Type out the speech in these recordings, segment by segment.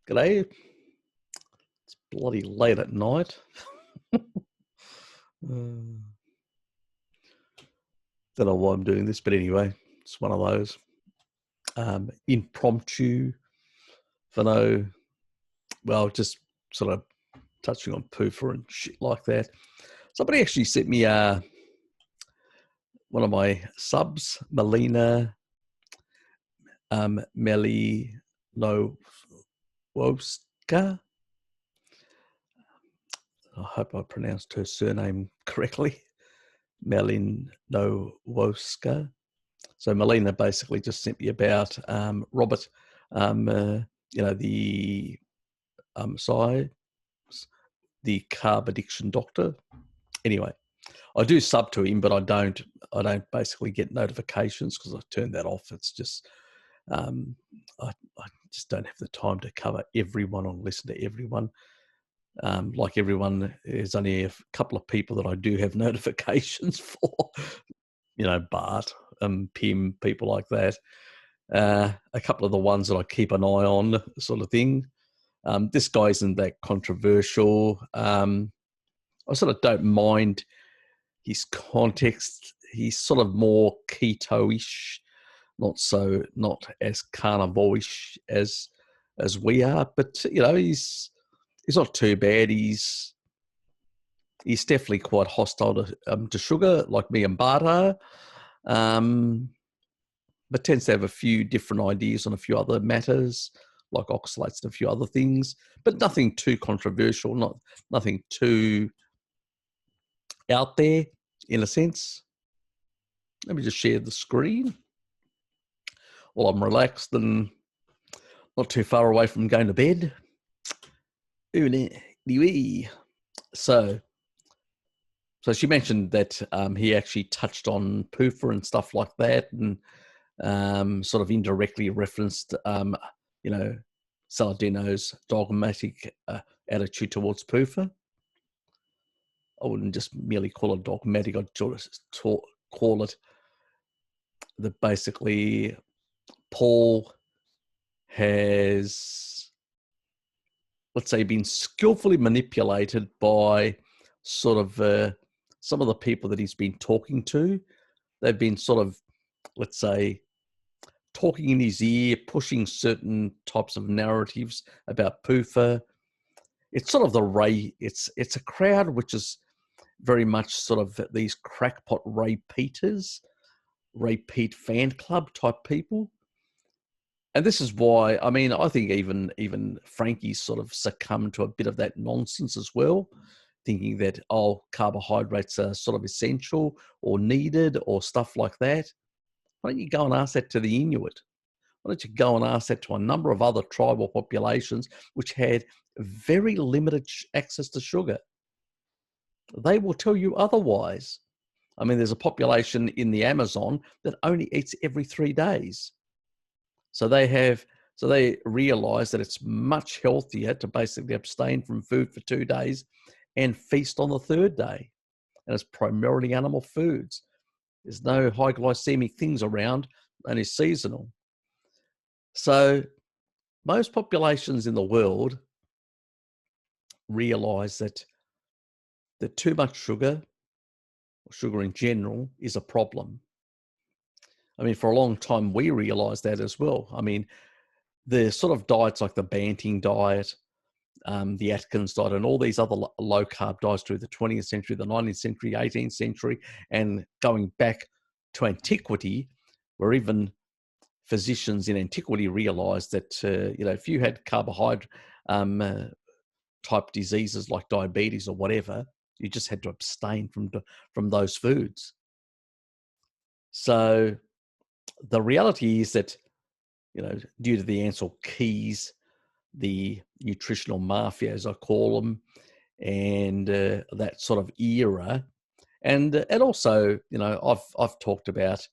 G'day. It's bloody late at night. Don't know why I'm doing this, but anyway, it's one of those impromptu for just sort of touching on poofer and shit like that. Somebody actually sent me one of my subs, Melina Melinowska. I hope I pronounced her surname correctly. Melinowska. So Melina basically just sent me about Robert, the the carb addiction doctor. Anyway, I do sub to him, but I don't basically get notifications because I turned that off. It's just I just don't have the time to cover everyone or listen to everyone. Like everyone, there's only a couple of people that I do have notifications for. Bart, Pim, people like that. A couple of the ones that I keep an eye on, sort of thing. This guy isn't that controversial. I sort of don't mind his context. He's sort of more keto-ish, not as carnivore-ish as we are. But he's not too bad. He's definitely quite hostile to sugar, like me and Bart are. But tends to have a few different ideas on a few other matters, like oxalates and a few other things, but nothing too controversial, nothing too out there, in a sense. Let me just share the screen while I'm relaxed and not too far away from going to bed. So she mentioned that he actually touched on PUFA and stuff like that, and sort of indirectly referenced, Saladino's dogmatic attitude towards PUFA. I wouldn't just merely call it dogmatic. I'd just call it that basically Paul has, let's say, been skillfully manipulated by sort of some of the people that he's been talking to. They've been sort of, let's say, talking in his ear, pushing certain types of narratives about PUFA. It's sort of it's a crowd which is very much sort of these crackpot Ray Peaters, Ray Peat fan club type people. And this is why, I mean, I think even Frankie's sort of succumbed to a bit of that nonsense as well, thinking that, carbohydrates are sort of essential or needed or stuff like that. Why don't you go and ask that to the Inuit? Why don't you go and ask that to a number of other tribal populations which had very limited access to sugar? They will tell you otherwise. I mean, there's a population in the Amazon that only eats every 3 days. So they realize that it's much healthier to basically abstain from food for 2 days and feast on the third day. And it's primarily animal foods. There's no high glycemic things around, only seasonal. So most populations in the world realize that too much sugar, or sugar in general, is a problem. I mean, for a long time, we realized that as well. I mean, the sort of diets like the Banting diet, the Atkins diet, and all these other low-carb diets through the 20th century, the 19th century, 18th century, and going back to antiquity, where even physicians in antiquity realized that, if you had carbohydrate type diseases like diabetes or whatever, you just had to abstain from those foods. So the reality is that, due to the Ansel Keys, the nutritional mafia, as I call them, and that sort of era, and also, I've talked about,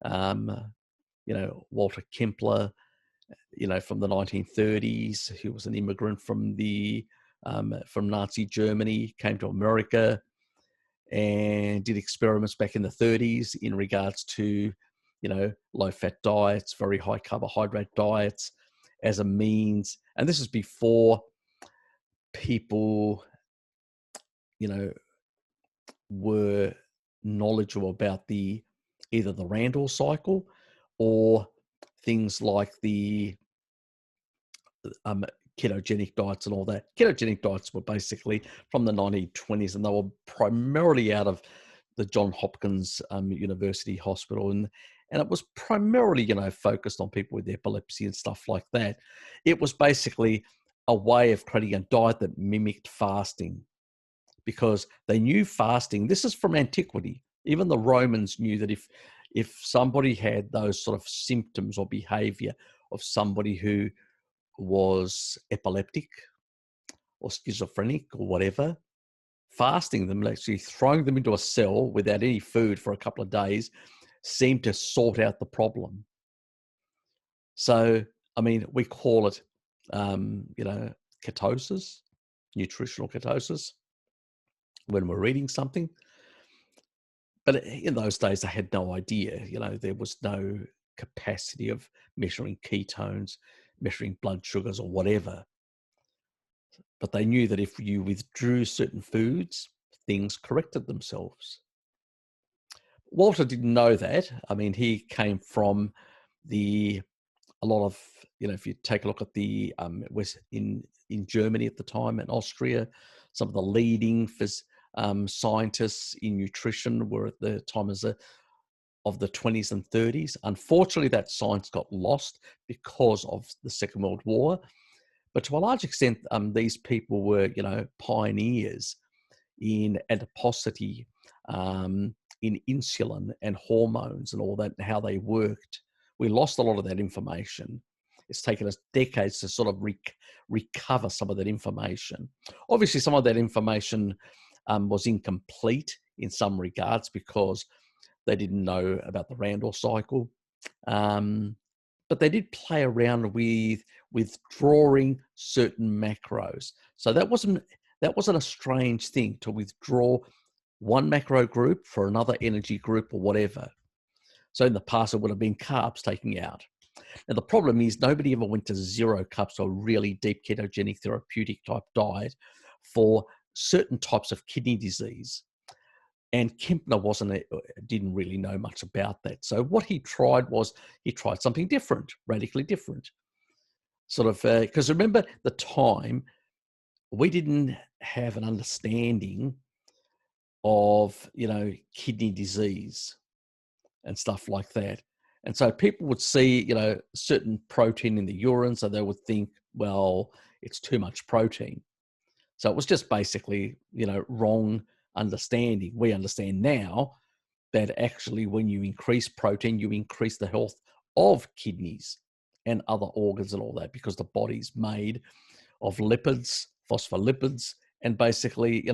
Walter Kempler, from the 1930s, who was an immigrant from Nazi Germany, came to America and did experiments back in the 30s in regards to, low-fat diets, very high carbohydrate diets, as a means, and this is before people, you know, were knowledgeable about either the Randle cycle or things like the ketogenic diets and all that. Ketogenic diets were basically from the 1920s, and they were primarily out of the Johns Hopkins University Hospital, and it was primarily, focused on people with epilepsy and stuff like that. It was basically a way of creating a diet that mimicked fasting, because they knew fasting. This is from antiquity. Even the Romans knew that if somebody had those sort of symptoms or behavior of somebody who was epileptic or schizophrenic or whatever, fasting them, actually throwing them into a cell without any food for a couple of days, seemed to sort out the problem. So, I mean, we call it, ketosis, nutritional ketosis, when we're eating something. But in those days, they had no idea, there was no capacity of measuring ketones, measuring blood sugars or whatever. But they knew that if you withdrew certain foods, things corrected themselves. Walter didn't know that. I mean, he came from a lot of, if you take a look at it was in Germany at the time and Austria, some of the leading scientists in nutrition were at the time of the 20s and 30s. Unfortunately, that science got lost because of the Second World War. But to a large extent, these people were, pioneers in adiposity, in insulin and hormones and all that, and how they worked. We lost a lot of that information. It's taken us decades to sort of recover some of that information. Obviously, some of that information was incomplete in some regards because they didn't know about the Randle cycle. But they did play around with withdrawing certain macros. So that wasn't a strange thing, to withdraw one macro group for another energy group or whatever. So in the past, it would have been carbs taking out. Now, the problem is nobody ever went to zero carbs or really deep ketogenic therapeutic type diet for certain types of kidney disease. And Kempner didn't really know much about that. So what he tried something different, radically different. Sort of, because remember the time, we didn't have an understanding of, kidney disease and stuff like that. And so people would see, certain protein in the urine, so they would think, well, it's too much protein. So it was just basically, wrong understanding. We understand now that actually when you increase protein, you increase the health of kidneys and other organs and all that, because the body's made of lipids, phospholipids, and basically,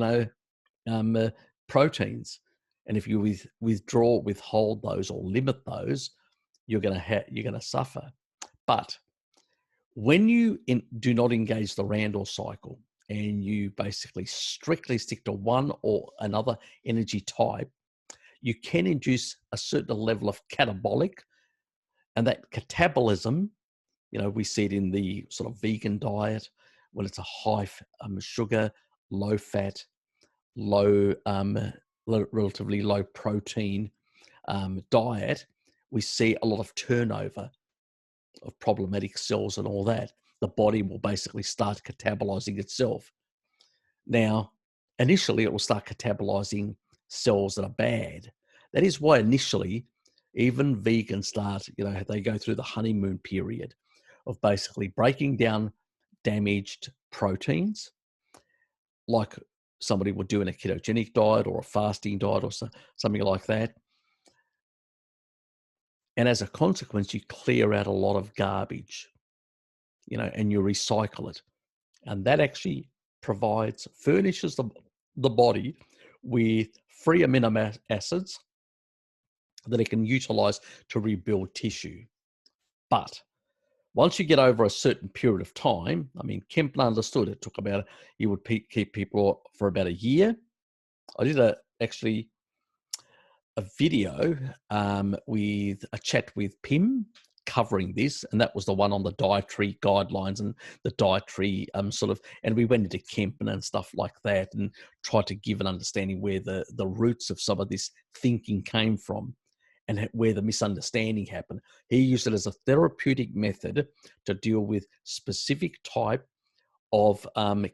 proteins. And if you withhold those or limit those, you're going to suffer. But when you do not engage the Randle cycle and you basically strictly stick to one or another energy type, you can induce a certain level of catabolic, and that catabolism, we see it in the sort of vegan diet when it's a high sugar, low fat, relatively low protein diet. We see a lot of turnover of problematic cells and all that. The body will basically start catabolizing itself. Now, initially, it will start catabolizing cells that are bad. That is why initially, even vegans start, they go through the honeymoon period of basically breaking down damaged proteins, like somebody would do in a ketogenic diet or a fasting diet or something like that. And as a consequence, you clear out a lot of garbage, and you recycle it. And that actually furnishes the body with free amino acids that it can utilize to rebuild tissue. But once you get over a certain period of time, I mean, Kempner understood it took about, he would keep people for about a year. I did actually a video with a chat with Pim covering this, and that was the one on the dietary guidelines and the dietary and we went into Kempen and stuff like that and tried to give an understanding where the roots of some of this thinking came from and where the misunderstanding happened. He used it as a therapeutic method to deal with specific type of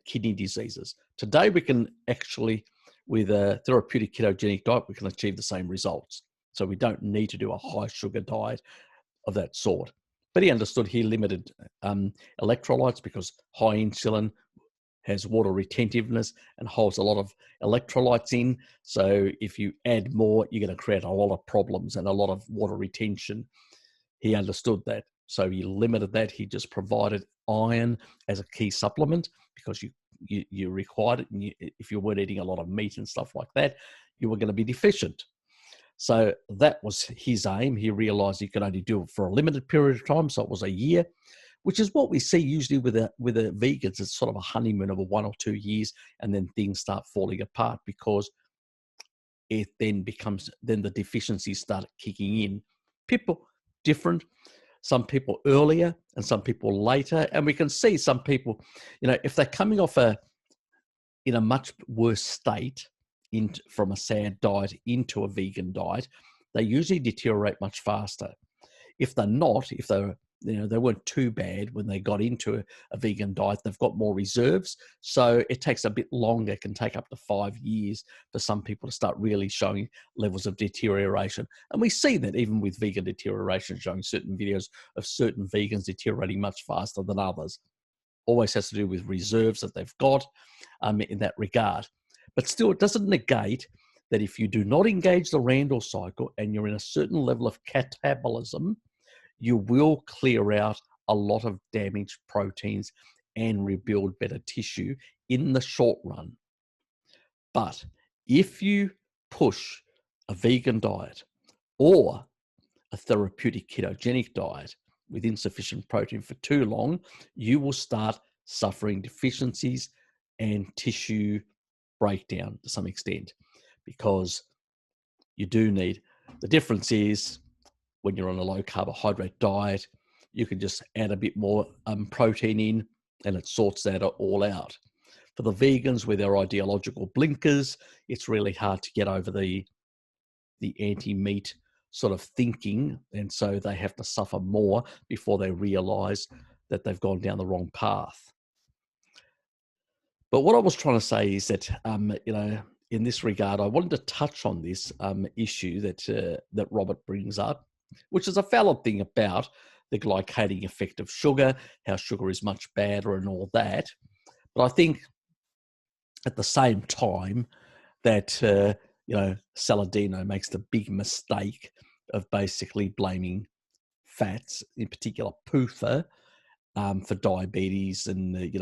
kidney diseases. Today, we can actually, with a therapeutic ketogenic diet, we can achieve the same results. So we don't need to do a high sugar diet of that sort. But he understood he limited electrolytes because high insulin has water retentiveness and holds a lot of electrolytes in. So if you add more, you're going to create a lot of problems and a lot of water retention. He understood that. So he limited that. He just provided iron as a key supplement because you required it. And if you weren't eating a lot of meat and stuff like that, you were going to be deficient. So that was his aim. He realized he could only do it for a limited period of time. So it was a year, which is what we see usually with the vegans. It's sort of a honeymoon of 1 or 2 years, and then things start falling apart because it then the deficiencies start kicking in. People different, some people earlier and some people later. And we can see some people, if they're coming off in a much worse state from a SAD diet into a vegan diet, they usually deteriorate much faster. If they're not, if they're they weren't too bad when they got into a vegan diet, they've got more reserves. So it takes a bit longer. It can take up to 5 years for some people to start really showing levels of deterioration. And we see that even with vegan deterioration, showing certain videos of certain vegans deteriorating much faster than others. Always has to do with reserves that they've got in that regard. But still, it doesn't negate that if you do not engage the Randle cycle and you're in a certain level of catabolism, you will clear out a lot of damaged proteins and rebuild better tissue in the short run. But if you push a vegan diet or a therapeutic ketogenic diet with insufficient protein for too long, you will start suffering deficiencies and tissue breakdown to some extent, because you do need, the difference is when you're on a low carbohydrate diet, you can just add a bit more protein in and it sorts that all out. For the vegans with their ideological blinkers, it's really hard to get over the anti-meat sort of thinking, and so they have to suffer more before they realize that they've gone down the wrong path. But what I was trying to say is that, in this regard, I wanted to touch on this issue that Robert brings up, which is a valid thing about the glycating effect of sugar, how sugar is much better and all that. But I think at the same time that, Saladino makes the big mistake of basically blaming fats, in particular PUFA, for diabetes and,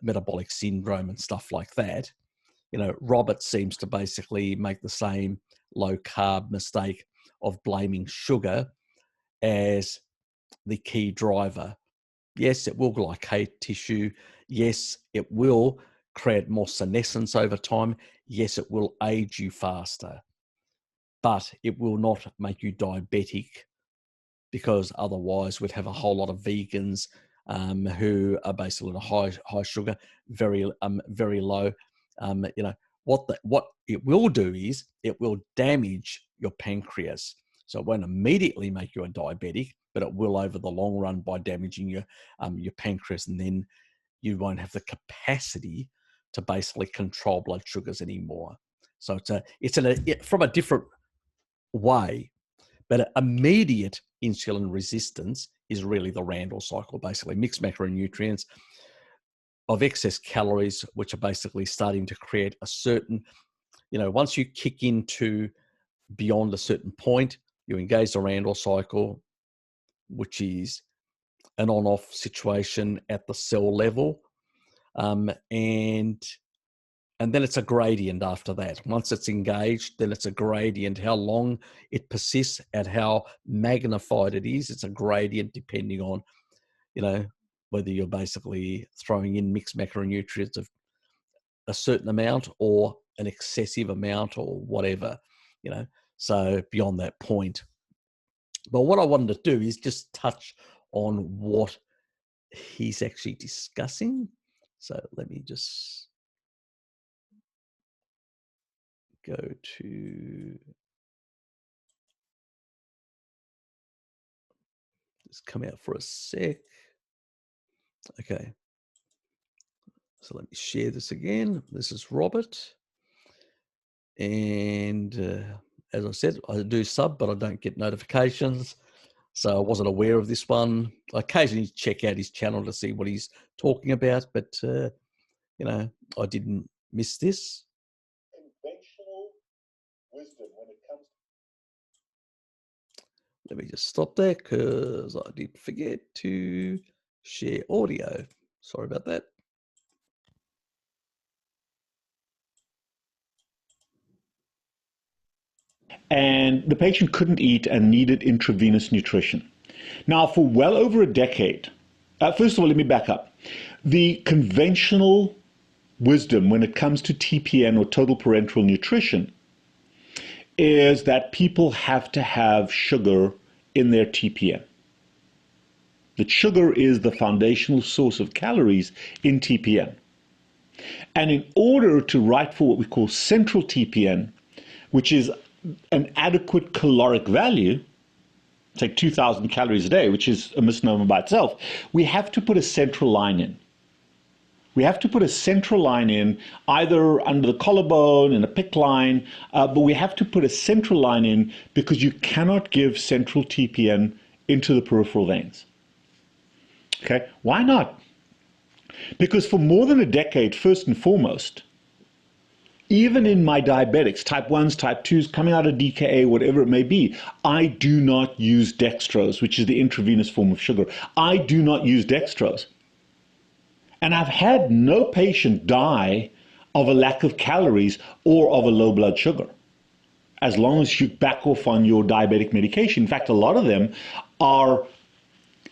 metabolic syndrome and stuff like that. Robert seems to basically make the same low carb mistake of blaming sugar as the key driver. Yes, it will glycate tissue. Yes, it will create more senescence over time. Yes, it will age you faster, but it will not make you diabetic, because otherwise we'd have a whole lot of vegans who are basically high sugar, very low. What it will do is it will damage your pancreas. So it won't immediately make you a diabetic, but it will over the long run by damaging your pancreas, and then you won't have the capacity to basically control blood sugars anymore. So it's from a different way. But immediate insulin resistance is really the Randle cycle, basically mixed macronutrients of excess calories, which are basically starting to create a certain, once you kick into beyond a certain point, you engage the Randle cycle, which is an on-off situation at the cell level. And then it's a gradient after that. Once it's engaged, then it's a gradient. How long it persists and how magnified it is, it's a gradient depending on, whether you're basically throwing in mixed macronutrients of a certain amount or an excessive amount or whatever, So beyond that point. But what I wanted to do is just touch on what he's actually discussing. So let me just go to, just come out for a sec. Okay. So let me share this again. This is Robert. And as I said, I do sub, but I don't get notifications. So I wasn't aware of this one. I occasionally check out his channel to see what he's talking about, but, you know, I didn't miss this. Conventional wisdom when it comes. Let me just stop there because I did forget to share audio. Sorry about that. And the patient couldn't eat and needed intravenous nutrition. Now, for well over a decade, first of all, let me back up. The conventional wisdom when it comes to TPN or total parenteral nutrition is that people have to have sugar in their TPN. That sugar is the foundational source of calories in TPN. And in order to write for what we call central TPN, which is an adequate caloric value, take 2,000 calories a day, which is a misnomer by itself, we have to put a central line in. We have to put a central line in, either under the collarbone, in a PICC line, but we have to put a central line in because you cannot give central TPN into the peripheral veins. Okay, why not? Because for more than a decade, first and foremost, even in my diabetics, type 1s, type 2s, coming out of DKA, whatever it may be, I do not use dextrose, which is the intravenous form of sugar. I do not use dextrose. And I've had no patient die of a lack of calories or of a low blood sugar, as long as you back off on your diabetic medication. In fact, a lot of them are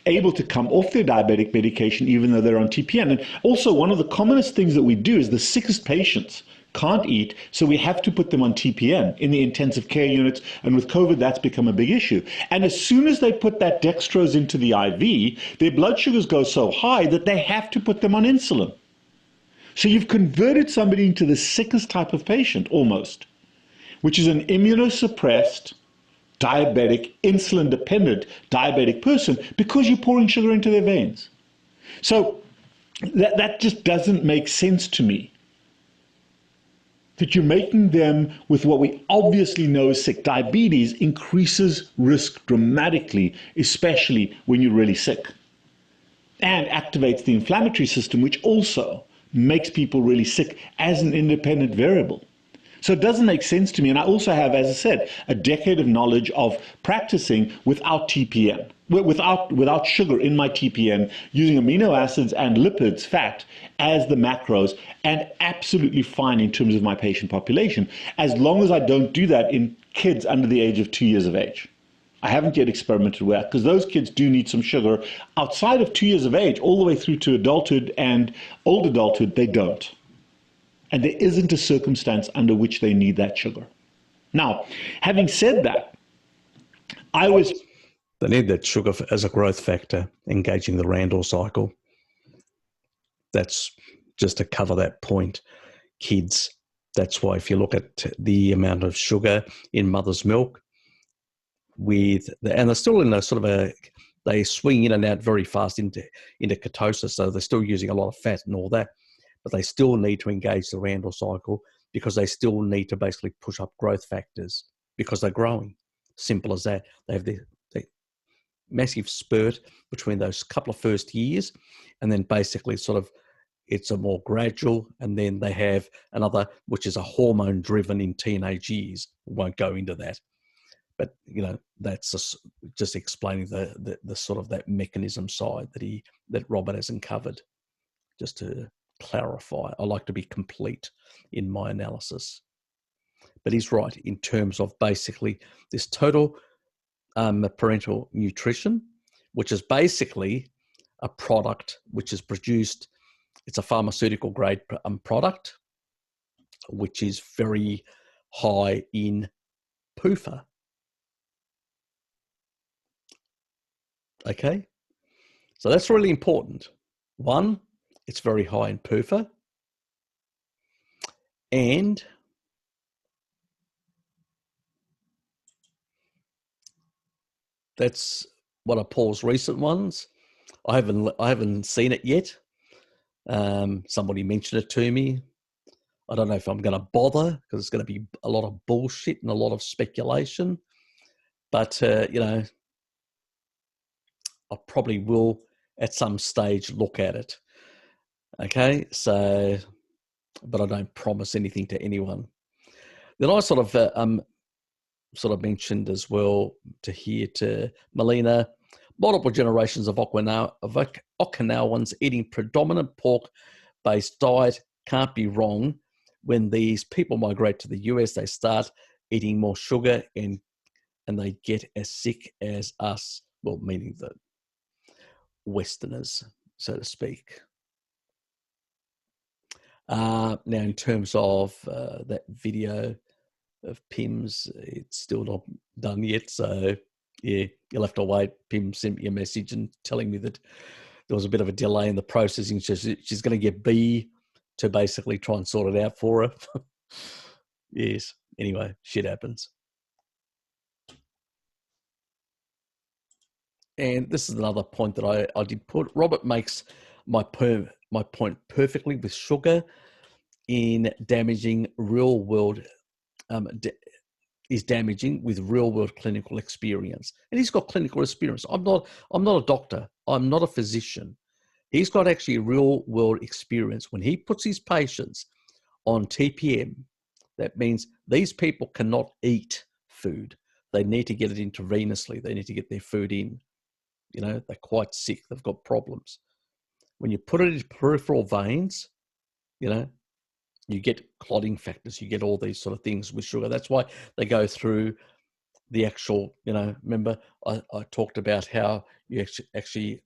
able to come off their diabetic medication even though they're on TPN. And also, one of the commonest things that we do is the sickest patients can't eat, so we have to put them on TPN in the intensive care units, and with COVID that's become a big issue. And as soon as they put that dextrose into the IV, their blood sugars go so high that they have to put them on insulin. So you've converted somebody into the sickest type of patient, almost, which is an immunosuppressed, diabetic, insulin-dependent diabetic person, because you're pouring sugar into their veins. So that just doesn't make sense to me, that you're making them with what we obviously know is sick. Diabetes increases risk dramatically, especially when you're really sick, and activates the inflammatory system, which also makes people really sick as an independent variable. So it doesn't make sense to me. And I also have, as I said, a decade of knowledge of practicing without TPN, without sugar in my TPN, using amino acids and lipids, fat, as the macros, and absolutely fine in terms of my patient population, as long as I don't do that in kids under the age of 2 years of age. I haven't yet experimented with that, because those kids do need some sugar. Outside of 2 years of age, all the way through to adulthood and old adulthood, they don't. And there isn't a circumstance under which they need that sugar. Now, having said that, They need that sugar as a growth factor, engaging the Randle cycle. That's just to cover that point. Kids, that's why if you look at the amount of sugar in mother's milk, and they're still in a sort of they swing in and out very fast into ketosis, so they're still using a lot of fat and all that. But they still need to engage the Randle cycle, because they still need to basically push up growth factors because they're growing. Simple as that. They have the massive spurt between those couple of first years, and then basically sort of it's a more gradual, and then they have another, which is a hormone driven in teenage years. We won't go into that. But, you know, that's just explaining the sort of that mechanism side that Robert hasn't covered, just to clarify. I like to be complete in my analysis. But he's right in terms of basically this total parental nutrition, which is basically a product which is produced. It's a pharmaceutical grade product, which is very high in PUFA. Okay, so that's really important. One, it's very high in PUFA, and that's one of Paul's recent ones. I haven't seen it yet. Somebody mentioned it to me. I don't know if I'm going to bother because it's going to be a lot of bullshit and a lot of speculation. But, I probably will at some stage look at it. Okay, so, but I don't promise anything to anyone. Then I sort of mentioned as well to Melina, multiple generations of Okinawans eating predominant pork-based diet can't be wrong. When these people migrate to the US, they start eating more sugar and they get as sick as us. Well, meaning the Westerners, so to speak. Now, in terms of that video of Pim's, it's still not done yet. So, yeah, you'll have to wait. Pim sent me a message and telling me that there was a bit of a delay in the processing. She's going to get B to basically try and sort it out for her. Yes. Anyway, shit happens. And this is another point that I did put. Robert makes my point perfectly with sugar in damaging real world is damaging with real world clinical experience. And he's got clinical experience. I'm not a doctor. I'm not a physician. He's got actually real world experience. When he puts his patients on TPM, that means these people cannot eat food. They need to get it intravenously. They need to get their food in. They're quite sick. They've got problems. When you put it in peripheral veins, you get clotting factors. You get all these sort of things with sugar. That's why they go through the actual, remember I talked about how you actually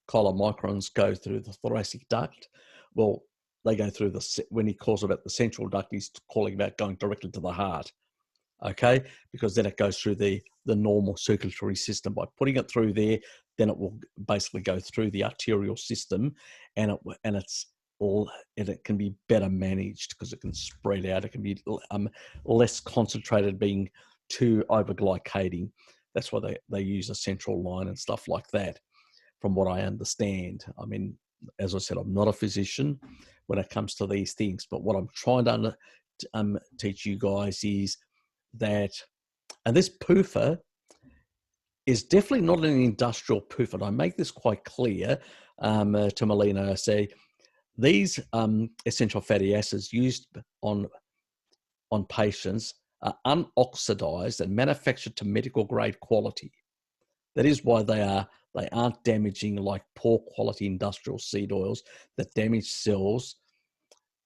chylomicrons go through the thoracic duct. Well, they go through when he calls about the central duct, he's calling about going directly to the heart. Okay, because then it goes through the normal circulatory system. By putting it through there, then it will basically go through the arterial system, and it can be better managed because it can spread out. It can be less concentrated, being too overglycating. That's why they use a central line and stuff like that, from what I understand. I mean, as I said, I'm not a physician when it comes to these things, but what I'm trying to teach you guys is that, and this PUFA is definitely not an industrial PUFA. And I make this quite clear to Melina. I say these essential fatty acids used on patients are unoxidized and manufactured to medical grade quality. That is why they aren't damaging like poor quality industrial seed oils that damage cells,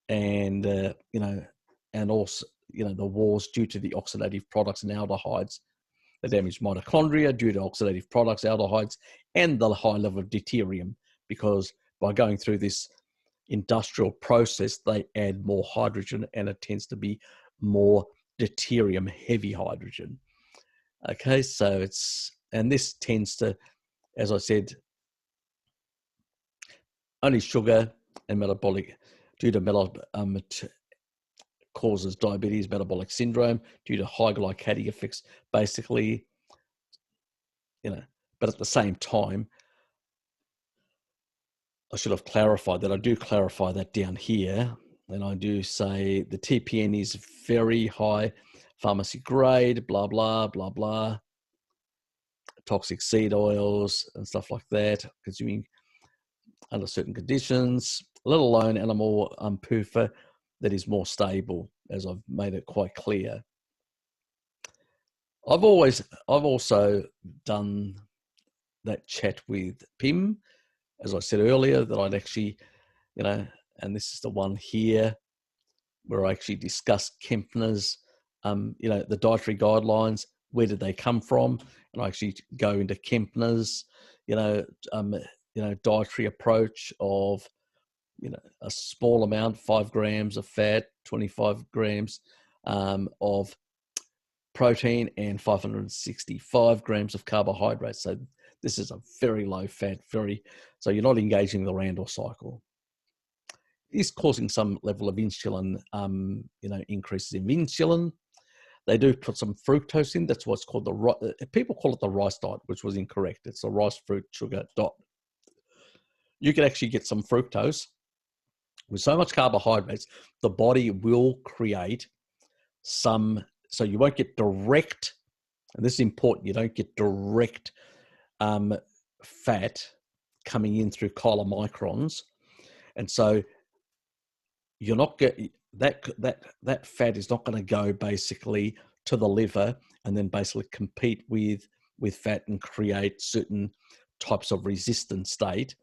and and also the wars due to the oxidative products and aldehydes. They damage mitochondria due to oxidative products, aldehydes, and the high level of deuterium, because by going through this industrial process, they add more hydrogen, and it tends to be more deuterium heavy hydrogen. Okay, so and this tends to, as I said, only sugar and metabolic due to causes diabetes, metabolic syndrome due to high glycatic effects, basically, but at the same time, I should have clarified that. I do clarify that down here, and I do say the TPN is very high pharmacy grade, blah, blah, blah, blah, toxic seed oils and stuff like that, consuming under certain conditions, let alone animal PUFA that is more stable, as I've made it quite clear. I've also done that chat with Pim, as I said earlier, that I'd actually, and this is the one here where I actually discussed Kempner's, the dietary guidelines. Where did they come from? And I actually go into Kempner's, dietary approach of, a small amount, 5 grams of fat, 25 grams of protein and 565 grams of carbohydrates. So this is a very low fat, so you're not engaging the Randle cycle. It is causing some level of insulin, increases in insulin. They do put some fructose in. That's what's called people call it the rice diet, which was incorrect. It's a rice, fruit, sugar diet. You can actually get some fructose. With so much carbohydrates, the body will create some, so you won't get direct, and this is important, you don't get direct fat coming in through chylomicrons. And so you're not getting that fat is not going to go basically to the liver and then basically compete with fat and create certain types of resistant state.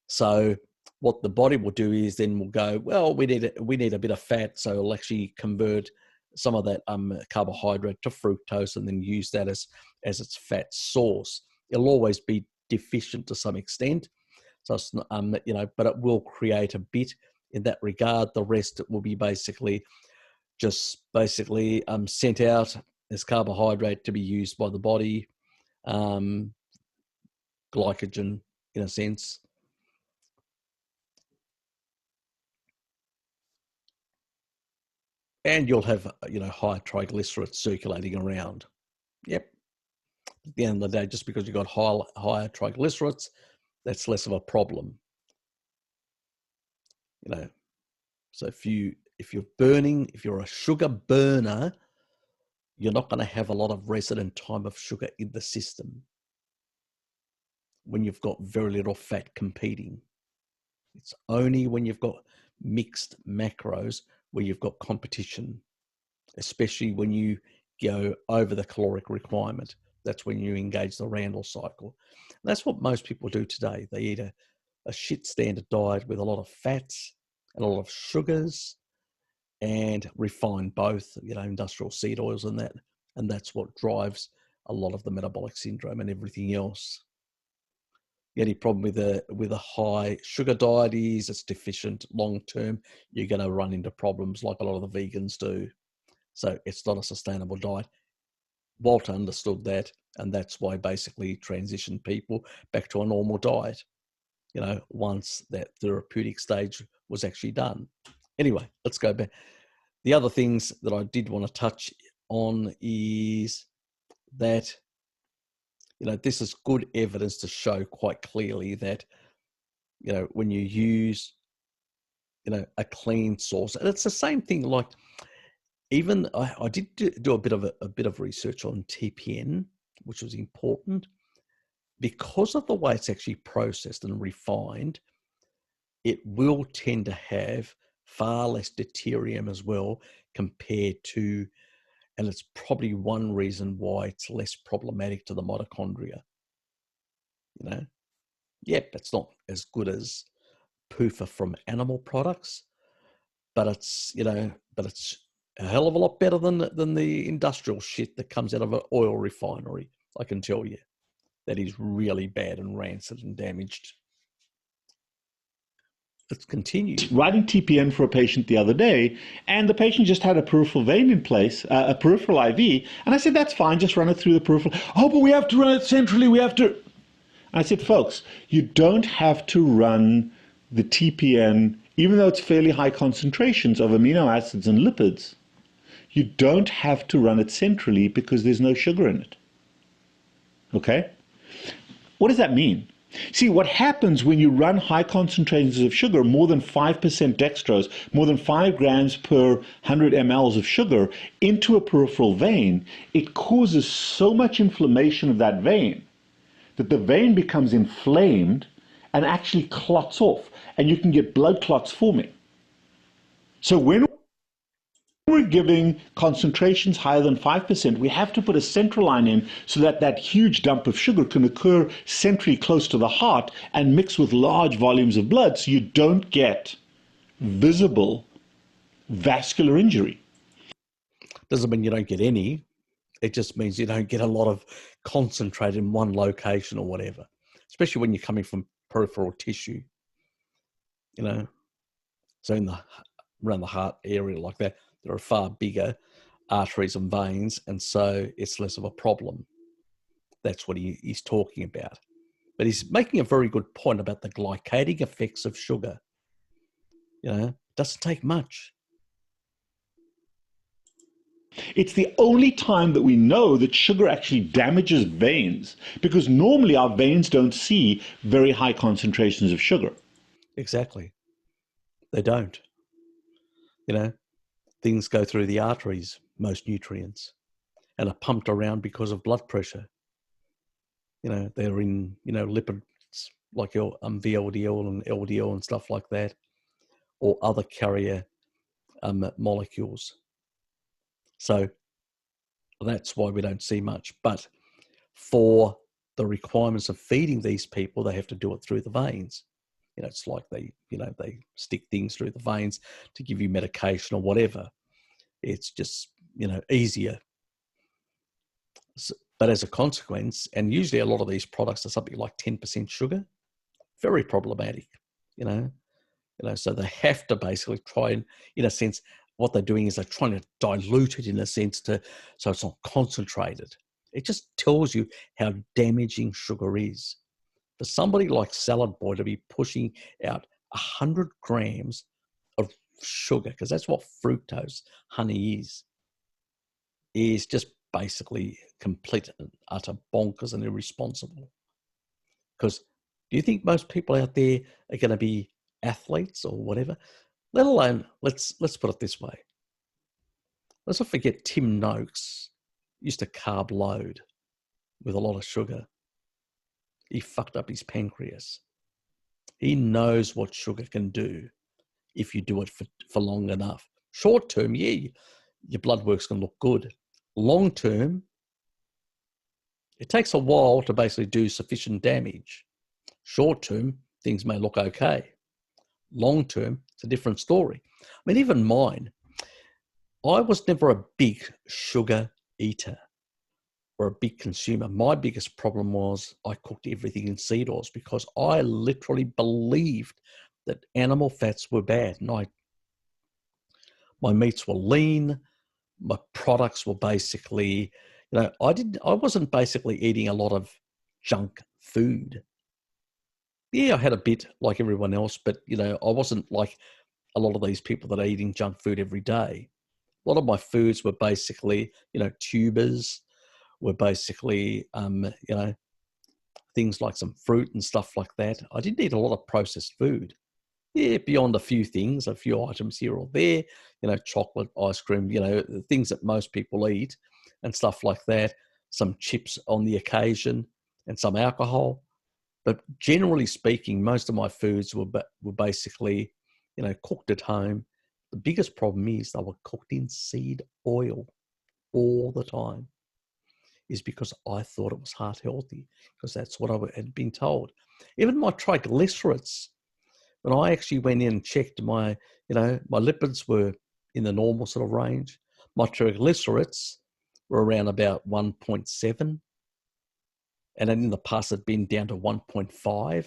So what the body will do is then we'll go, well, we need a bit of fat, so it'll actually convert some of that carbohydrate to fructose and then use that as its fat source. It'll always be deficient to some extent, so it's not, but it will create a bit in that regard. The rest will be basically sent out as carbohydrate to be used by the body, glycogen in a sense. And you'll have, high triglycerides circulating around. Yep. At the end of the day, just because you've got higher triglycerides, that's less of a problem. So if you're a sugar burner, you're not going to have a lot of resident time of sugar in the system when you've got very little fat competing. It's only when you've got mixed macros where you've got competition, especially when you go over the caloric requirement. That's when you engage the Randle cycle. And that's what most people do today. They eat a shit standard diet with a lot of fats and a lot of sugars and refine both, industrial seed oils and that. And that's what drives a lot of the metabolic syndrome and everything else. The only problem with a high sugar diet is it's deficient long term. You're going to run into problems like a lot of the vegans do. So it's not a sustainable diet. Walter understood that, and that's why basically he transitioned people back to a normal diet, once that therapeutic stage was actually done. Anyway, let's go back. The other things that I did want to touch on is that this is good evidence to show quite clearly that, when you use, a clean source, and it's the same thing. Like, even I did do a bit of research on TPN, which was important because of the way it's actually processed and refined. It will tend to have far less deuterium as well compared to, and it's probably one reason why it's less problematic to the mitochondria. Yep, it's not as good as PUFA from animal products, but it's a hell of a lot better than the industrial shit that comes out of an oil refinery. I can tell you that is really bad and rancid and damaged. Let's continue. Writing TPN for a patient the other day, and the patient just had a peripheral vein in place, a peripheral IV, and I said, that's fine, just run it through the peripheral. Oh, but we have to run it centrally, we have to. I said, folks, you don't have to run the TPN, even though it's fairly high concentrations of amino acids and lipids. You don't have to run it centrally because there's no sugar in it. Okay? What does that mean? See, what happens when you run high concentrations of sugar, more than 5% dextrose, more than 5 grams per 100 mLs of sugar, into a peripheral vein, it causes so much inflammation of that vein that the vein becomes inflamed and actually clots off, and you can get blood clots forming. So when we're giving concentrations higher than 5%, we have to put a central line in so that that huge dump of sugar can occur centrally close to the heart and mix with large volumes of blood so you don't get visible vascular injury. Doesn't mean you don't get any. It just means you don't get a lot of concentrate in one location or whatever, especially when you're coming from peripheral tissue, So around the heart area like that, there are far bigger arteries and veins, and so it's less of a problem. That's what he's talking about. But he's making a very good point about the glycating effects of sugar. It doesn't take much. It's the only time that we know that sugar actually damages veins, because normally our veins don't see very high concentrations of sugar. Exactly. They don't. Things go through the arteries, most nutrients, and are pumped around because of blood pressure. They're in, lipids like your VLDL and LDL and stuff like that, or other carrier molecules. So that's why we don't see much. But for the requirements of feeding these people, they have to do it through the veins. It's like they stick things through the veins to give you medication or whatever. It's just, easier. So, but as a consequence, and usually a lot of these products are something like 10% sugar, very problematic, so they have to basically try and, in a sense, what they're doing is they're trying to dilute it in a sense so it's not concentrated. It just tells you how damaging sugar is. For somebody like Salad Boy to be pushing out 100 grams of sugar, because that's what fructose honey is just basically complete and utter bonkers and irresponsible. Because do you think most people out there are going to be athletes or whatever? Let alone, let's put it this way. Let's not forget Tim Noakes used to carb load with a lot of sugar. He fucked up his pancreas. He knows what sugar can do if you do it for long enough. Short term, yeah, your blood work's going to look good. Long term, it takes a while to basically do sufficient damage. Short term, things may look okay. Long term, it's a different story. I mean, even mine, I was never a big sugar eater or a big consumer. My biggest problem was I cooked everything in seed oils because I literally believed that animal fats were bad. And my meats were lean. My products were basically, I wasn't basically eating a lot of junk food. Yeah, I had a bit like everyone else, but, I wasn't like a lot of these people that are eating junk food every day. A lot of my foods were basically, tubers, were basically, things like some fruit and stuff like that. I didn't eat a lot of processed food. Yeah, beyond a few things, a few items here or there, chocolate, ice cream, the things that most people eat and stuff like that. Some chips on the occasion and some alcohol. But generally speaking, most of my foods were basically, cooked at home. The biggest problem is they were cooked in seed oil all the time, is because I thought it was heart healthy, because that's what I had been told. Even my triglycerides, when I actually went in and checked my lipids were in the normal sort of range. My triglycerides were around about 1.7. And then in the past, it had been down to 1.5.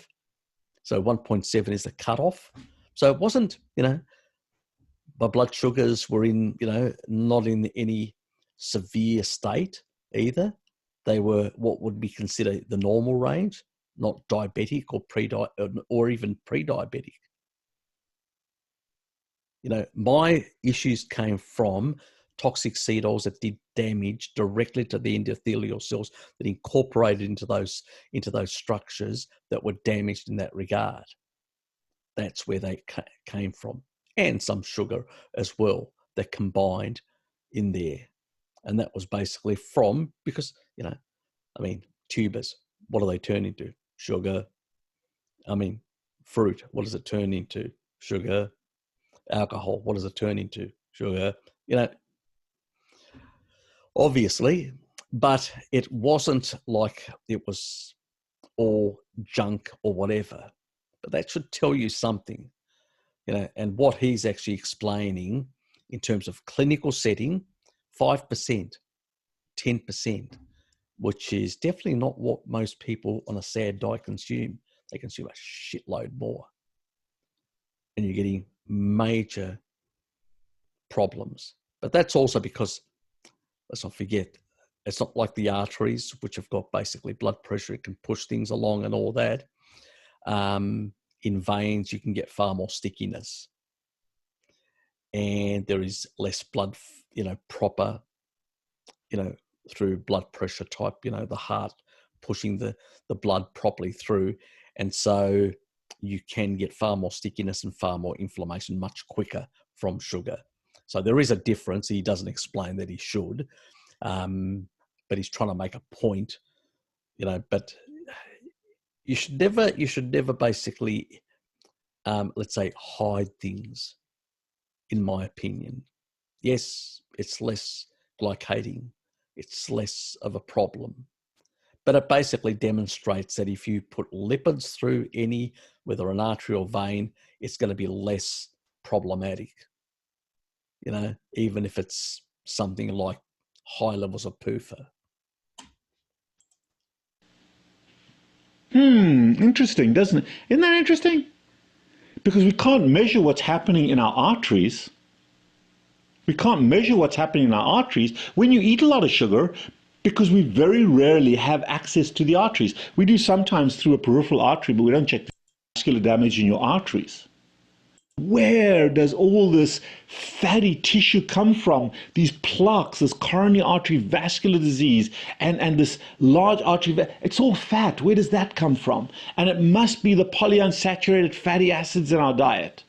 So 1.7 is the cutoff. So it wasn't, my blood sugars were in, not in any severe state either. They were what would be considered the normal range, not diabetic or even pre-diabetic. My issues came from toxic seed oils that did damage directly to the endothelial cells that incorporated into those structures that were damaged in that regard. That's where they came from. And some sugar as well that combined in there. And that was basically because, tubers, what do they turn into? Sugar. Fruit, what does it turn into? Sugar. Alcohol, what does it turn into? Sugar. Obviously, but it wasn't like it was all junk or whatever. But that should tell you something, and what he's actually explaining in terms of clinical setting, 5%, 10%, which is definitely not what most people on a SAD diet consume. They consume a shitload more. And you're getting major problems. But that's also because let's not forget, it's not like the arteries, which have got basically blood pressure. It can push things along and all that. In veins, you can get far more stickiness. And there is less blood, proper, through blood pressure type, the heart pushing the blood properly through. And so you can get far more stickiness and far more inflammation much quicker from sugar. So there is a difference. He doesn't explain that he should, but he's trying to make a point, but you should never basically, let's say, hide things, in my opinion. Yes, it's less glycating. It's less of a problem. But it basically demonstrates that if you put lipids through whether an artery or vein, it's going to be less problematic, even if it's something like high levels of PUFA. Interesting, doesn't it? Isn't that interesting? Because we can't measure what's happening in our arteries. We can't measure what's happening in our arteries when you eat a lot of sugar, because we very rarely have access to the arteries. We do sometimes through a peripheral artery, but we don't check the vascular damage in your arteries. Where does all this fatty tissue come from? These plaques, this coronary artery vascular disease, and this large artery, it's all fat. Where does that come from? And it must be the polyunsaturated fatty acids in our diet.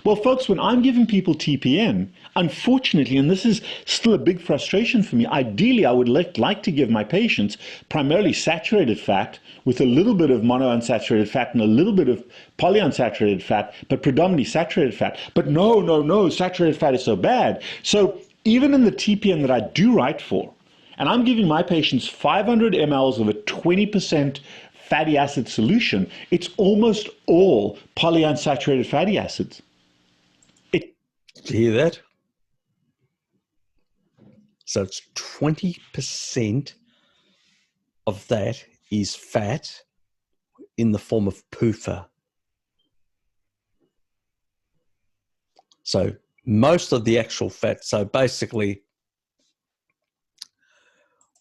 Well, folks, when I'm giving people TPN, unfortunately, and this is still a big frustration for me, ideally I would like to give my patients primarily saturated fat with a little bit of monounsaturated fat and a little bit of polyunsaturated fat, but predominantly saturated fat. But no, saturated fat is so bad. So even in the TPN that I do write for, and I'm giving my patients 500 mLs of a 20% fatty acid solution, it's almost all polyunsaturated fatty acids. Did you hear that? So it's 20% of that is fat in the form of PUFA. So most of the actual fat, so basically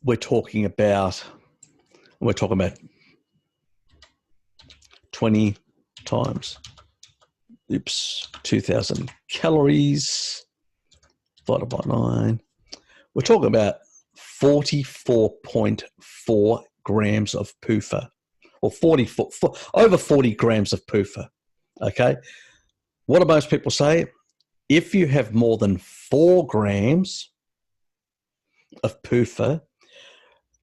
we're talking about 20 times 2,000 calories divided by 9. We're talking about 44.4 grams of PUFA, or over 40 grams of PUFA. Okay. What do most people say? If you have more than 4 grams of PUFA,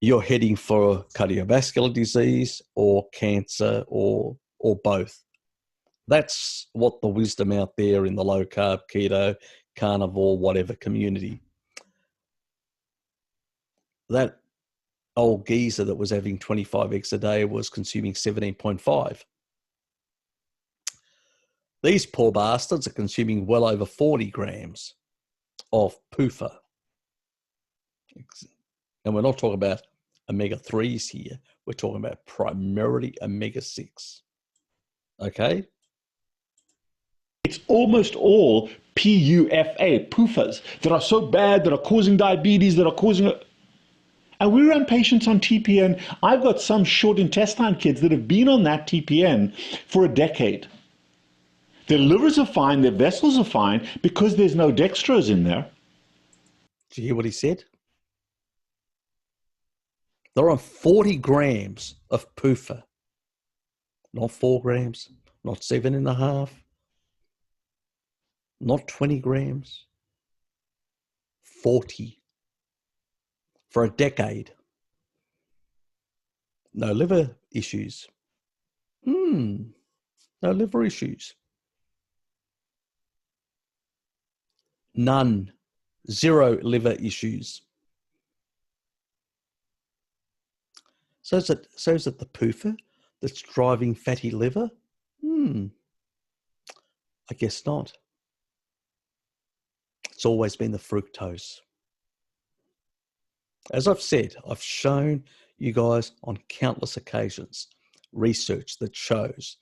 you're heading for cardiovascular disease or cancer or both. That's what the wisdom out there in the low carb, keto, carnivore, whatever community. That old geezer that was having 25 eggs a day was consuming 17.5. These poor bastards are consuming well over 40 grams of PUFA. And we're not talking about omega-3s here. We're talking about primarily omega-6. Okay? It's almost all PUFA, PUFAs, that are so bad, that are causing diabetes, that are causing... And we run patients on TPN. I've got some short intestine kids that have been on that TPN for a decade. Their livers are fine, their vessels are fine, because there's no dextrose in there. Did you hear what he said? They're on 40 grams of PUFA. Not 4 grams, not 7.5, not 20 grams, 40 for a decade. No liver issues. No liver issues. None. 0 liver issues. So is it the PUFA that's driving fatty liver? I guess not. It's always been the fructose. As I've said, I've shown you guys on countless occasions research that shows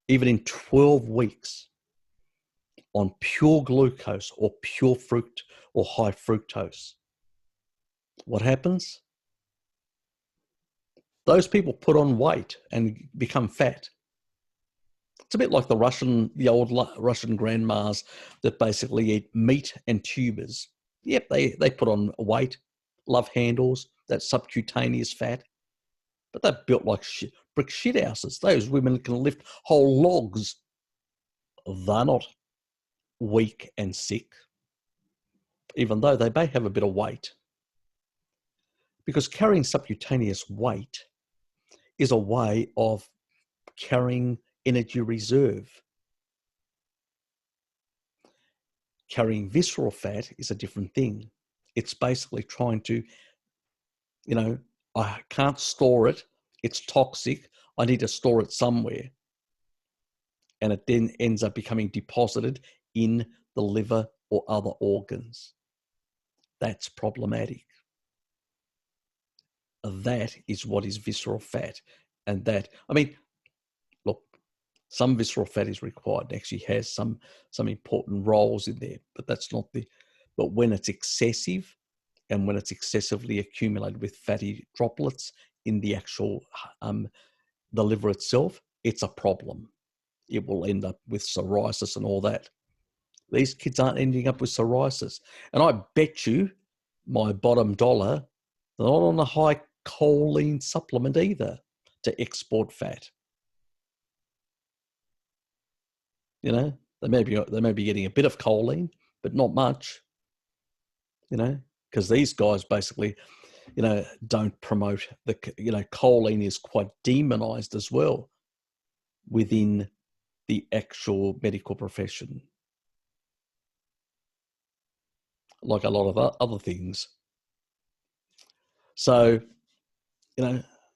even in 12 weeks, on pure glucose or pure fruit or high fructose, what happens? Those people put on weight and become fat. It's a bit like the old Russian grandmas that basically eat meat and tubers. Yep, they put on weight, love handles, that subcutaneous fat, but they're built like brick shit houses. Those women can lift whole logs. They're not weak and sick, even though they may have a bit of weight. Because carrying subcutaneous weight is a way of carrying energy reserve. Carrying visceral fat is a different thing. It's basically trying to, I can't store it. It's toxic. I need to store it somewhere. And it then ends up becoming deposited in the liver or other organs. That's problematic. That is what is visceral fat. And look, some visceral fat is required and actually has some important roles in there, but but when it's excessive and when it's excessively accumulated with fatty droplets in the actual, the liver itself, it's a problem. It will end up with psoriasis and all that. These kids aren't ending up with psoriasis. And I bet you my bottom dollar, they're not on a high choline supplement either to export fat. They may be getting a bit of choline, but not much, because these guys basically, don't promote choline is quite demonized as well within the actual medical profession, like a lot of other things. So,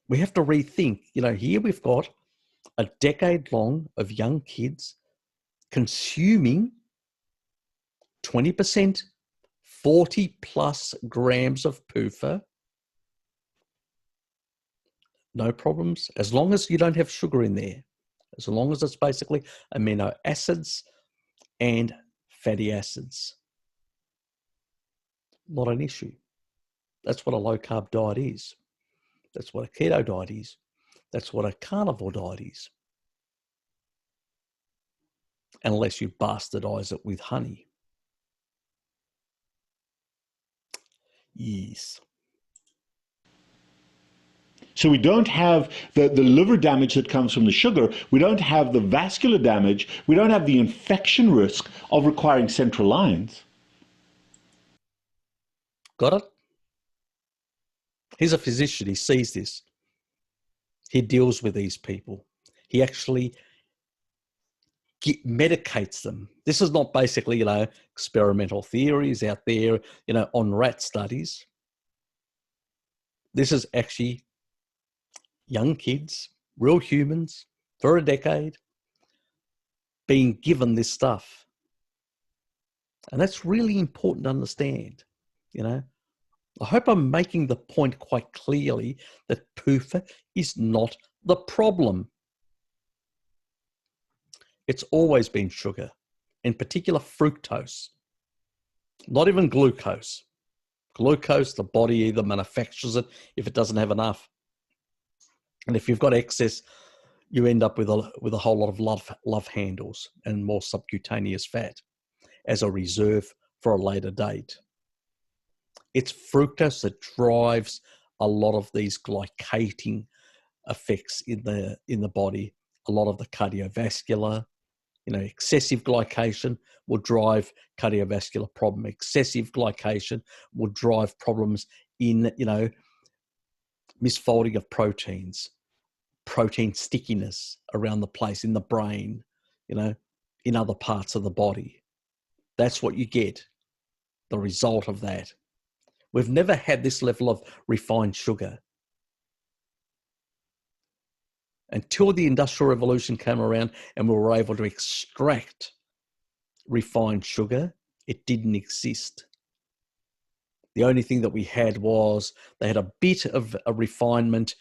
we have to rethink, here we've got a decade long of young kids consuming 20%, 40 plus grams of PUFA. No problems, as long as you don't have sugar in there, as long as it's basically amino acids and fatty acids. Not an issue. That's what a low carb diet is. That's what a keto diet is. That's what a carnivore diet is. Unless you bastardize it with honey. Yes. So we don't have the liver damage that comes from the sugar. We don't have the vascular damage. We don't have the infection risk of requiring central lines. Got it? He's a physician. He sees this. He deals with these people. He actually medicates them. This is not basically, experimental theories out there, on rat studies. This is actually young kids, real humans, for a decade, being given this stuff. And that's really important to understand, I hope I'm making the point quite clearly that PUFA is not the problem. It's always been sugar, in particular fructose, not even glucose. Glucose, the body either manufactures it if it doesn't have enough. And if you've got excess, you end up with a whole lot of love handles and more subcutaneous fat as a reserve for a later date. It's fructose that drives a lot of these glycating effects in the body, a lot of the cardiovascular. Excessive glycation will drive cardiovascular problem. Excessive glycation will drive problems in, misfolding of proteins, protein stickiness around the place in the brain, in other parts of the body. That's what you get, the result of that. We've never had this level of refined sugar. Until the Industrial Revolution came around and we were able to extract refined sugar, it didn't exist. The only thing that we had was they had a bit of a refinement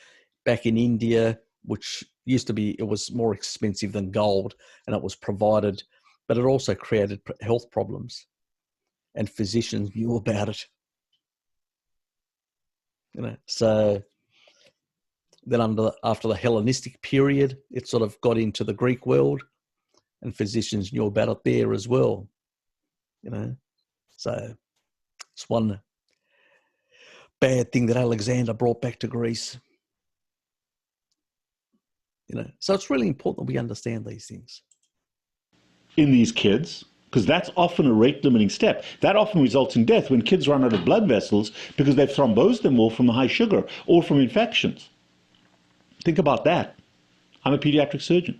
back in India, which used to be, it was more expensive than gold, and it was provided but it also created health problems, and physicians knew about it. So then after the Hellenistic period, it sort of got into the Greek world, and physicians knew about it there as well. So it's one bad thing that Alexander brought back to Greece. So it's really important that we understand these things in these kids, because that's often a rate limiting step. That often results in death when kids run out of blood vessels because they've thrombosed them all from high sugar or from infections. Think about that. I'm a pediatric surgeon.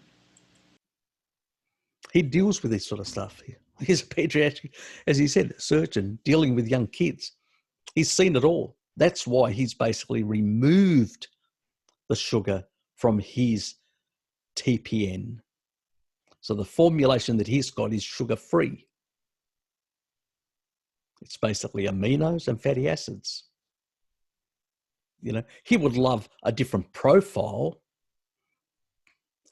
He deals with this sort of stuff. He's a pediatric, as he said, surgeon dealing with young kids. He's seen it all. That's why he's basically removed the sugar from his TPN. So the formulation that he's got is sugar-free. It's basically aminos and fatty acids. He would love a different profile,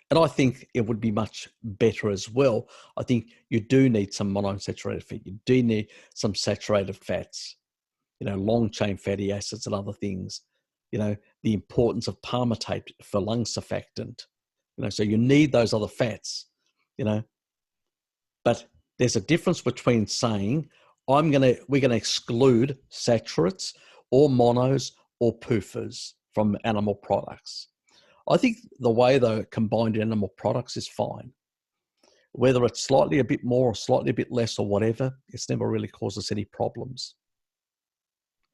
and I think it would be much better as well. I think you do need some monounsaturated fat. You do need some saturated fats, long-chain fatty acids and other things. The importance of palmitate for lung surfactant. So you need those other fats, But there's a difference between saying, we're going to exclude saturates or monos or PUFAs from animal products. I think the way the combined animal products is fine. Whether it's slightly a bit more or slightly a bit less or whatever, it's never really caused us any problems.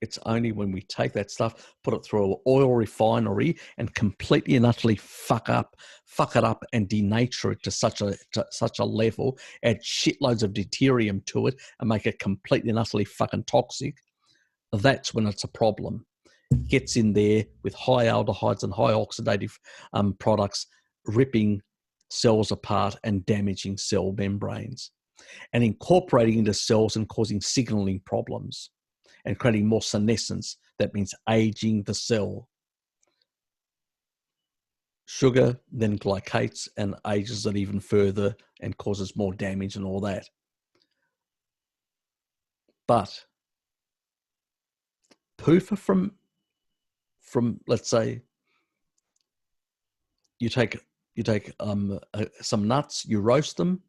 It's only when we take that stuff, put it through an oil refinery and completely and utterly fuck it up and denature it to such a level, add shitloads of deuterium to it and make it completely and utterly fucking toxic. That's when it's a problem. It gets in there with high aldehydes and high oxidative products, ripping cells apart and damaging cell membranes and incorporating into cells and causing signaling problems and creating more senescence. That means aging the cell. Sugar then glycates and ages it even further and causes more damage and all that. But PUFA from let's say you take some nuts, you roast them.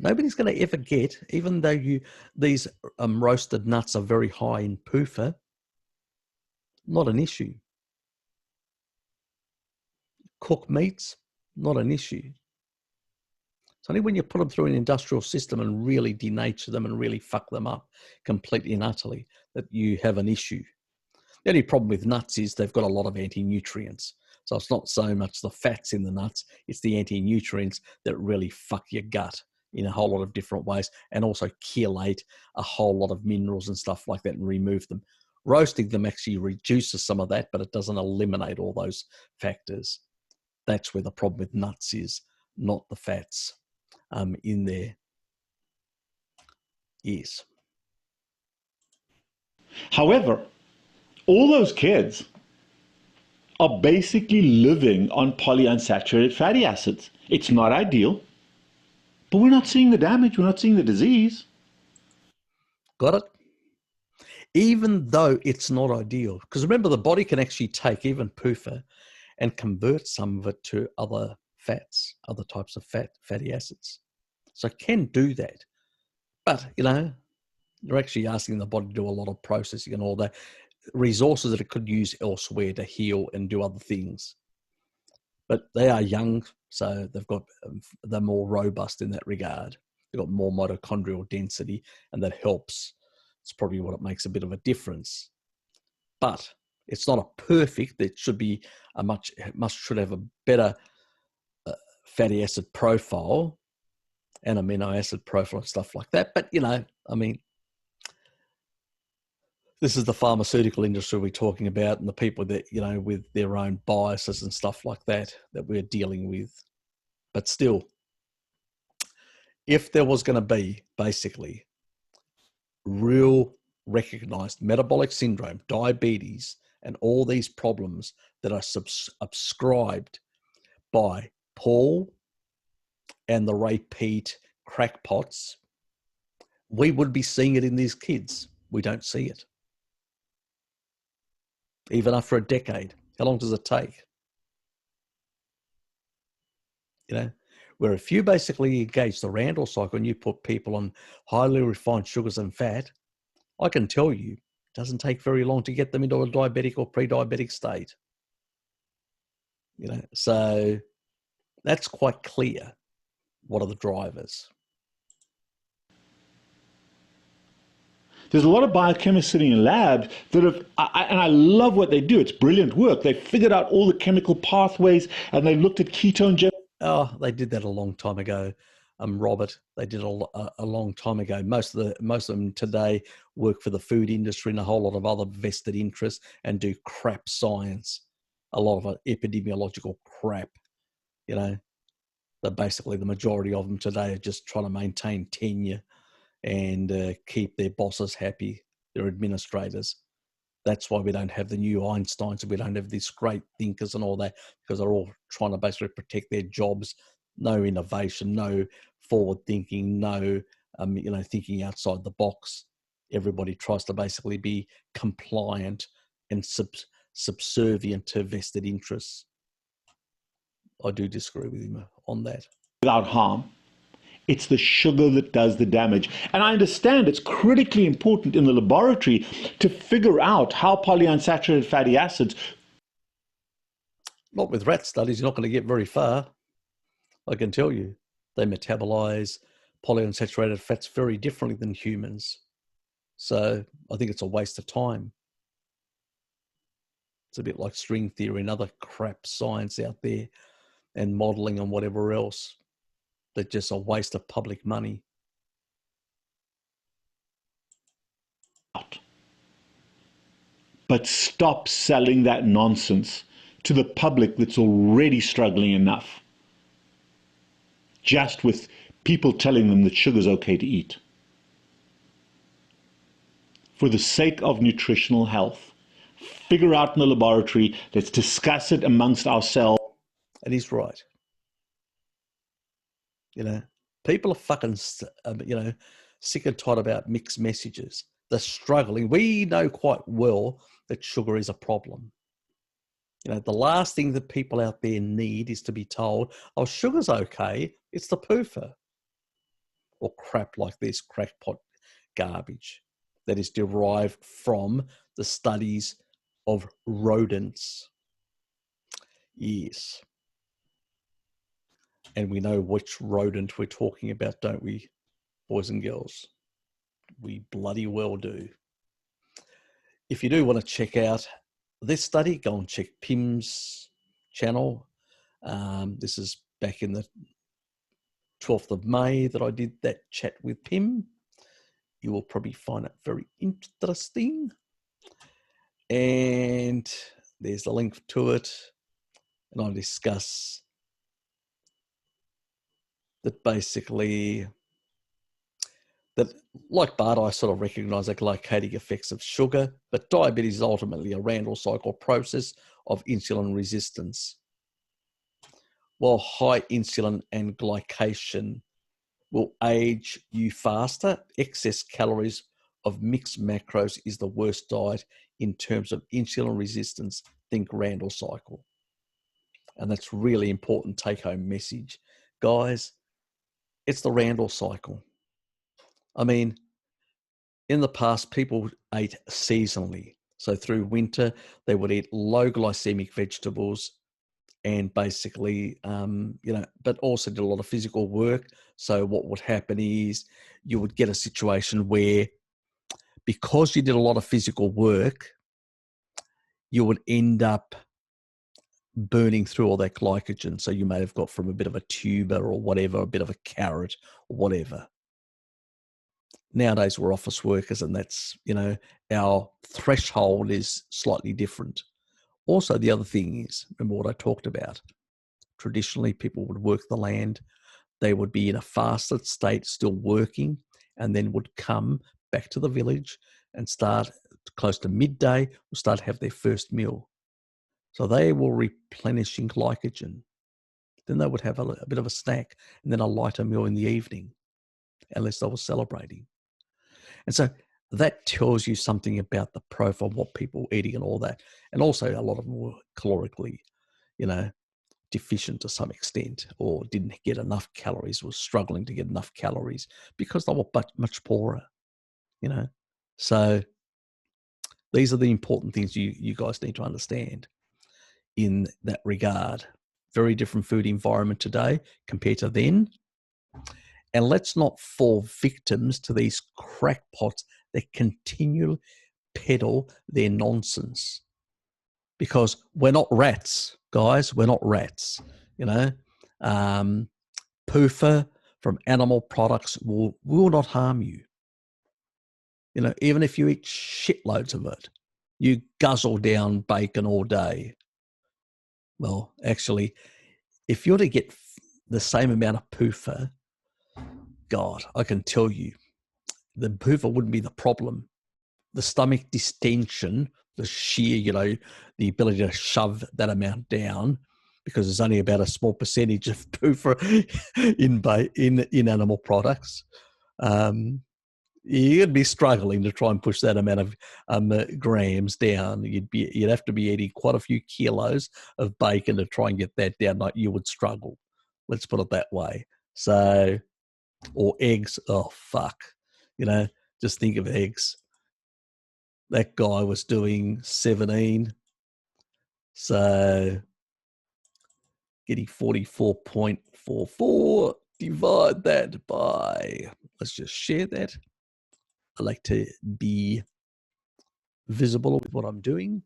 Nobody's going to ever get, even though these roasted nuts are very high in PUFA, not an issue. Cooked meats, not an issue. It's only when you put them through an industrial system and really denature them and really fuck them up completely and utterly that you have an issue. The only problem with nuts is they've got a lot of anti-nutrients. So it's not so much the fats in the nuts, it's the anti-nutrients that really fuck your gut in a whole lot of different ways and also chelate a whole lot of minerals and stuff like that and remove them. Roasting them actually reduces some of that, but it doesn't eliminate all those factors. That's where the problem with nuts is, not the fats in there. Yes. However, all those kids are basically living on polyunsaturated fatty acids. It's not ideal, but we're not seeing the damage. We're not seeing the disease. Got it? Even though it's not ideal, because remember, the body can actually take even PUFA and convert some of it to other fats, other types of fatty acids. So it can do that. But, you're actually asking the body to do a lot of processing and all that, resources that it could use elsewhere to heal and do other things. But they are young, so they're more robust in that regard. They've got more mitochondrial density, and that helps. It's probably what it makes a bit of a difference. But it's not a perfect. It should be should have a better fatty acid profile and amino acid profile and stuff like that. But, this is the pharmaceutical industry we're talking about and the people that, with their own biases and stuff like that we're dealing with. But still, if there was going to be basically real recognized metabolic syndrome, diabetes, and all these problems that are subscribed by Paul and the Ray Peat crackpots, we would be seeing it in these kids. We don't see it. Even after a decade. How long does it take? You know, where if you basically engage the Randle cycle and you put people on highly refined sugars and fat, I can tell you, it doesn't take very long to get them into a diabetic or pre-diabetic state. You know, so that's quite clear. What are the drivers? There's a lot of biochemists sitting in labs that have, and I love what they do. It's brilliant work. They figured out all the chemical pathways and they looked at ketone. Oh, they did that a long time ago. Robert, they did a long time ago. Most of them today work for the food industry and a whole lot of other vested interests and do crap science. A lot of epidemiological crap, you know. But basically, the majority of them today are just trying to maintain tenure and keep their bosses happy, their administrators. That's why we don't have the new Einsteins and we don't have these great thinkers and all that, because they're all trying to basically protect their jobs. No innovation, no forward thinking, no thinking outside the box. Everybody tries to basically be compliant and subservient to vested interests. I do disagree with him on that. Without harm. It's the sugar that does the damage. And I understand it's critically important in the laboratory to figure out how polyunsaturated fatty acids. Not with rat studies, you're not going to get very far. I can tell you. They metabolize polyunsaturated fats very differently than humans. So I think it's a waste of time. It's a bit like string theory and other crap science out there and modeling and whatever else. They're just a waste of public money. But stop selling that nonsense to the public that's already struggling enough, just with people telling them that sugar's okay to eat. For the sake of nutritional health, figure out in the laboratory, let's discuss it amongst ourselves. And he's right. You know, people are fucking, sick and tired about mixed messages. They're struggling. We know quite well that sugar is a problem. You know, the last thing that people out there need is to be told, oh, sugar's okay, it's the PUFA. Or crap like this, crackpot garbage that is derived from the studies of rodents. Yes. And we know which rodent we're talking about, don't we, boys and girls? We bloody well do. If you do want to check out this study, go and check Pim's channel. This is back in the 12th of May that I did that chat with Pim. You will probably find it very interesting. And there's the link to it. And I discuss that basically, that like Bart, I sort of recognize the glycatic effects of sugar, but diabetes is ultimately a Randle cycle process of insulin resistance. While high insulin and glycation will age you faster, excess calories of mixed macros is the worst diet in terms of insulin resistance. Think Randle cycle. And that's really important take-home message. Guys, it's the Randle cycle. I mean, in the past, people ate seasonally. So through winter, they would eat low glycemic vegetables and basically, but also did a lot of physical work. So what would happen is you would get a situation where, because you did a lot of physical work, you would end up burning through all that glycogen. So you may have got from a bit of a tuber or whatever, a bit of a carrot or whatever. Nowadays we're office workers and that's, our threshold is slightly different. Also, the other thing is, remember what I talked about. Traditionally, people would work the land. They would be in a fasted state, still working, and then would come back to the village and start close to midday, will start to have their first meal. So they were replenishing glycogen. Then they would have a bit of a snack and then a lighter meal in the evening, unless they were celebrating. And so that tells you something about the profile of what people were eating and all that. And also a lot of them were calorically, deficient to some extent, or didn't get enough calories, was struggling to get enough calories because they were much poorer, So these are the important things you guys need to understand in that regard. Very different food environment today compared to then. And let's not fall victims to these crackpots that continually peddle their nonsense. Because we're not rats, guys. We're not rats, PUFA from animal products will not harm you. Even if you eat shitloads of it, you guzzle down bacon all day. Well, actually, if you're to get the same amount of PUFA, God, I can tell you, the PUFA wouldn't be the problem. The stomach distension, the sheer, the ability to shove that amount down, because there's only about a small percentage of PUFA in animal products. You'd be struggling to try and push that amount of grams down. You'd have to be eating quite a few kilos of bacon to try and get that down. Like, you would struggle. Let's put it that way. So, or eggs. Oh, fuck. Just think of eggs. That guy was doing 17. So getting 44.44, divide that by, let's just share that. I like to be visible with what I'm doing.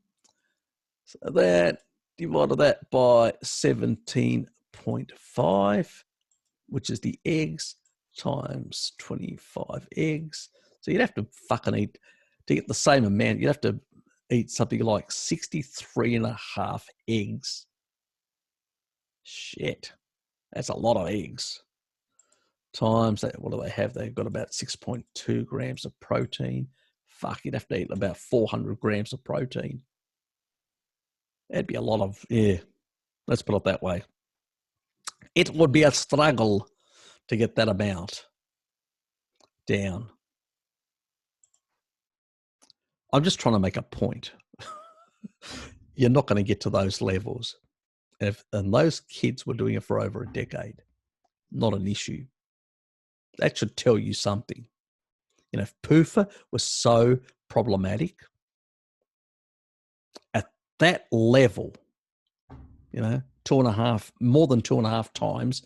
So that, divided that by 17.5, which is the eggs, times 25 eggs. So you'd have to fucking eat, to get the same amount, you'd have to eat something like 63.5 eggs. Shit. That's a lot of eggs. Times that, what do they have? They've got about 6.2 grams of protein. Fuck, you'd have to eat about 400 grams of protein. That'd be a lot of, let's put it that way. It would be a struggle to get that amount down. I'm just trying to make a point. You're not going to get to those levels. And those kids were doing it for over a decade. Not an issue. That should tell you something. If PUFA was so problematic, at that level, more than 2.5 times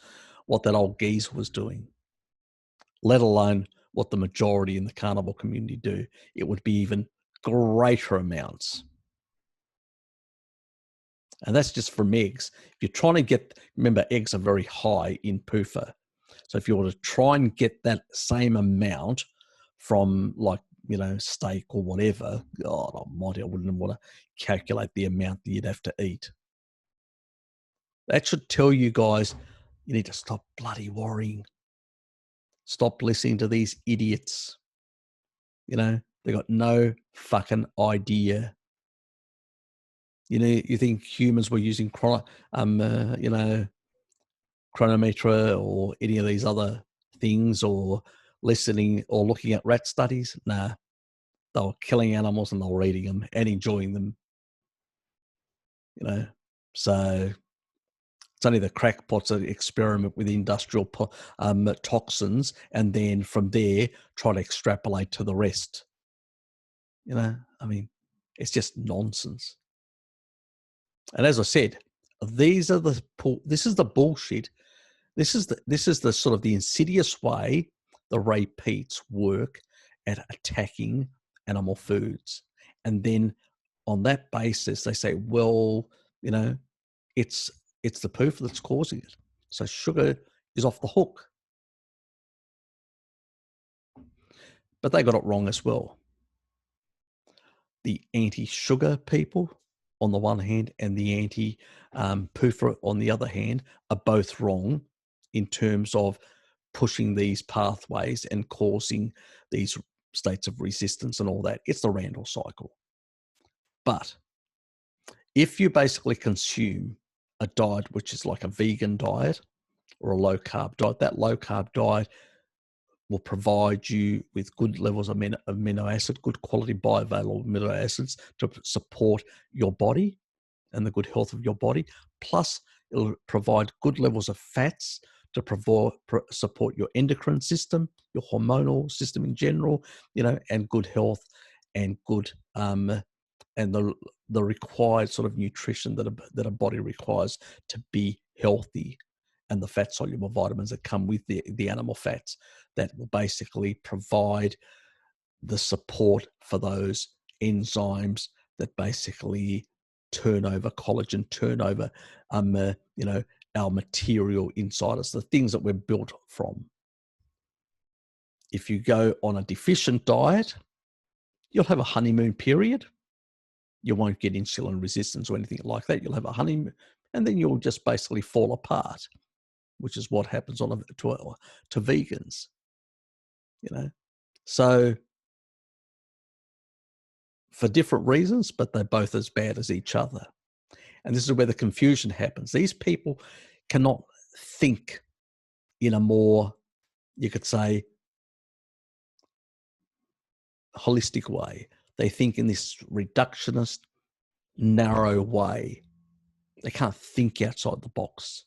what that old geezer was doing, let alone what the majority in the carnivore community do, it would be even greater amounts. And that's just from eggs. If you're trying to remember, eggs are very high in PUFA. So if you were to try and get that same amount from, like, steak or whatever, God almighty, I wouldn't want to calculate the amount that you'd have to eat. That should tell you guys, you need to stop bloody worrying. Stop listening to these idiots. They got no fucking idea. You think humans were using chronometer or any of these other things, or listening or looking at rat studies? Nah, they were killing animals and they were eating them and enjoying them. So it's only the crackpots that experiment with industrial toxins, and then from there try to extrapolate to the rest. It's just nonsense. And as I said, this is the bullshit. This is the sort of the insidious way the Ray Peats work at attacking animal foods. And then on that basis, they say, well, it's the PUFA that's causing it. So sugar is off the hook. But they got it wrong as well. The anti-sugar people on the one hand and the anti-PUFA on the other hand are both wrong in terms of pushing these pathways and causing these states of resistance and all that. It's the Randle cycle. But if you basically consume a diet which is like a vegan diet or a low carb diet. That low carb diet will provide you with good levels of amino acid, good quality bioavailable amino acids to support your body and the good health of your body. Plus, it'll provide good levels of fats to support your endocrine system, your hormonal system in general, and good health and good and the required sort of nutrition that a body requires to be healthy, and the fat soluble vitamins that come with the animal fats that will basically provide the support for those enzymes that basically turn over collagen, turn over our material inside us, the things that we're built from. If you go on a deficient diet, you'll have a honeymoon period. You won't get insulin resistance or anything like that. You'll have a honeymoon, and then you'll just basically fall apart, which is what happens to vegans. So for different reasons, but they're both as bad as each other. And this is where the confusion happens. These people cannot think in a more, you could say, holistic way. They think in this reductionist, narrow way. They can't think outside the box,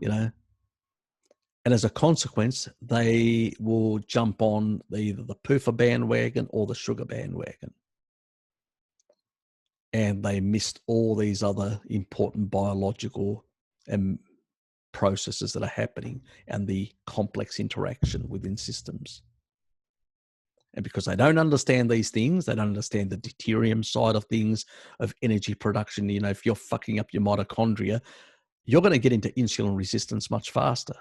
And as a consequence, they will jump on either the PUFA bandwagon or the sugar bandwagon. And they missed all these other important biological processes that are happening and the complex interaction within systems. And because they don't understand these things, they don't understand the deuterium side of things, of energy production. If you're fucking up your mitochondria, you're going to get into insulin resistance much faster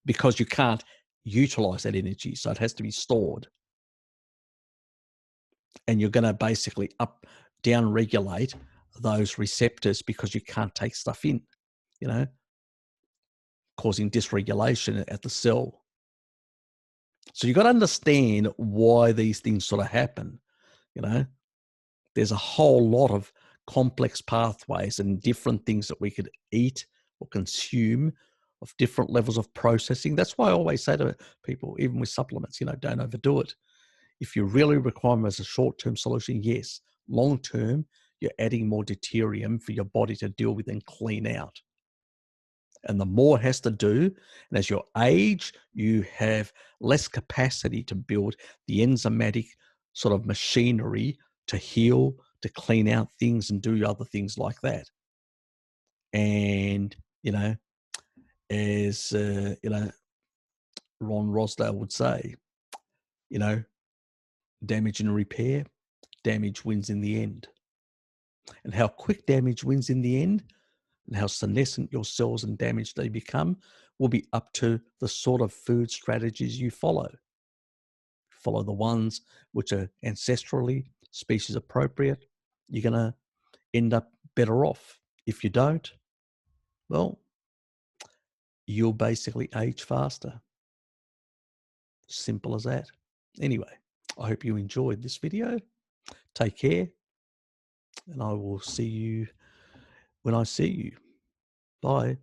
because you can't utilize that energy. So it has to be stored. And you're going to basically down regulate those receptors because you can't take stuff in, causing dysregulation at the cell. So you've got to understand why these things sort of happen. There's a whole lot of complex pathways and different things that we could eat or consume of different levels of processing. That's why I always say to people, even with supplements, don't overdo it. If you really require them as a short-term solution, yes. Long-term, you're adding more deuterium for your body to deal with and clean out. And the more it has to do, and as you age, you have less capacity to build the enzymatic sort of machinery to heal, to clean out things and do other things like that. And, as, Ron Rosdale would say, damage and repair, damage wins in the end. And how quick damage wins in the end and how senescent your cells and damage they become will be up to the sort of food strategies you follow. Follow the ones which are ancestrally species appropriate, you're going to end up better off. If you don't, well, you'll basically age faster. Simple as that. Anyway, I hope you enjoyed this video. Take care, and I will see you when I see you. Bye.